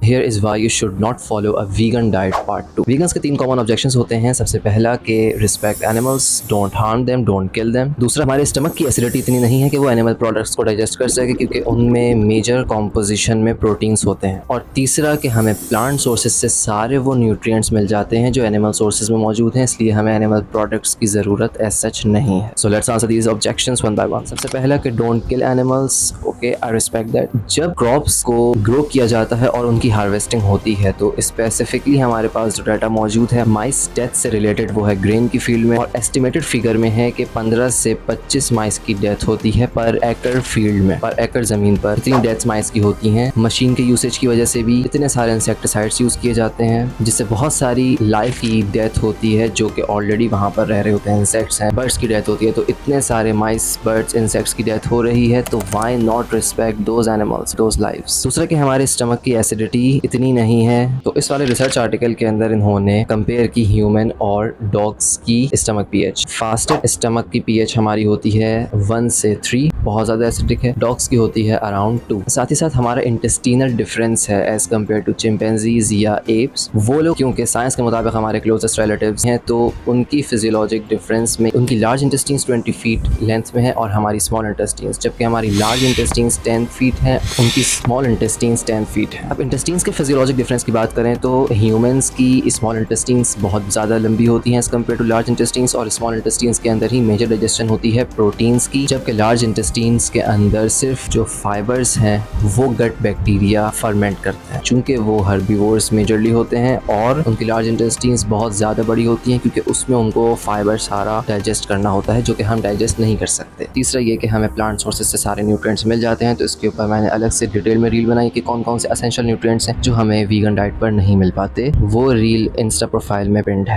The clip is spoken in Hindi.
Here is why you should not follow a vegan diet part 2। Vegans के 3 कॉमन ऑब्जेक्शंस होते हैं। सबसे पहला कि respect animals, don't harm them, don't kill them. दूसरा, हमारे स्टमक की एसिडिटी इतनी नहीं है कि वो एनिमल प्रोडक्ट्स को डाइजेस्ट कर सके क्योंकि उनमें मेजर कॉम्पोजिशन में प्रोटीन्स होते हैं। और तीसरा कि हमें प्लांट सोर्सेज से सारे वो न्यूट्रिएंट्स मिल जाते हैं जो एनिमल सोर्सेज में मौजूद हैं, इसलिए हमें एनिमल प्रोडक्ट्स की ज़रूरत एज सच नहीं है। So let's answer these objections one by one. सबसे पहला कि don't kill animals. Okay, I respect that. जब क्रॉप्स को ग्रो किया जाता है और उनकी हार्वेस्टिंग होती है तो स्पेसिफिकली हमारे पास जो डाटा मौजूद है माइस डेथ से रिलेटेड वो है ग्रेन की फील्ड में, और एस्टिमेटेड फिगर में है कि 15 से 25 माइस की डेथ होती है पर एकड़ फील्ड में, पर एकड़ जमीन पर इतनी डेथ्स माइस की होती हैं। मशीन के यूसेज की वजह से भी इतने सारे इंसेक्टिसाइड्स यूज किए जाते हैं जिससे बहुत सारी लाइफ की डेथ होती है जो कि ऑलरेडी वहाँ पर रह रहे होते हैं। इंसेक्ट्स हैं, बर्ड्स की डेथ होती है, तो इतने सारे माइस, बर्ड्स, इंसेक्ट्स की डेथ हो रही है तो why not respect those animals, those lives. दूसरा कि हमारे स्टमक की एसिडिटी इतनी नहीं है, तो इस वाले रिसर्च आर्टिकल के अंदर इन्होंने कंपेयर की ह्यूमन और डॉग्स की स्टमक पीएच। फास्टेड स्टमक की पीएच हमारी होती है 1 से 3, बहुत ज़्यादा एसिडिक है। डॉग्स की होती है अराउंड 2। साथ ही साथ हमारा इंटेस्टिनल डिफरेंस है एज कम्पेयर टू चिंपैंजीज या एप्स। वो लोग क्योंकि साइंस के मुताबिक हमारे क्लोजेस्ट रिलेटिव्स हैं तो उनकी फिजियोलॉजिक डिफरेंस में उनकी लार्ज इंटेस्टिन्स 20 फीट लेंथ में है और हमारी स्मॉल इंटेस्टिन्स, जबकि हमारी लार्ज इंटेस्टिन्स 10 फीट है, उनकी स्मॉल इंटेस्टिन्स 10 फीट है। अब इंटेस्टिन्स के फिजियोलॉजिक डिफरेंस की बात करें तो ह्यूमंस की स्मॉल इंटेस्टिन्स बहुत ज़्यादा लंबी होती हैं एज कम्पेयर टू लार्ज इंटेस्टिन्स, और स्मॉल इंटेस्टिन्स के अंदर ही मेजर डाइजेशन होती है प्रोटीन्स की, जबकि लार्ज इंटेस्टिन्स के अंदर सिर्फ जो फाइबर्स हैं वो गट बैक्टीरिया फर्मेंट करते हैं। चूँकि वो हर्बीवोर्स मेजरली होते हैं और उनकी लार्ज इंटेस्टिन्स बहुत ज़्यादा बड़ी होती हैं क्योंकि उसमें उनको फाइबर सारा डाइजेस्ट करना होता है जो कि हम डाइजेस्ट नहीं कर सकते। तीसरा ये कि हमें प्लांट सोर्सेज से सारे न्यूट्रिएंट्स मिल जाते हैं, तो इसके ऊपर मैंने अलग से डिटेल में रील बनाई कि कौन कौन से एसेंशियल न्यूट्रिएंट्स हैं जो हमें वीगन डाइट पर नहीं मिल पाते। वो रील इंस्टा प्रोफाइल में पिन्ड है।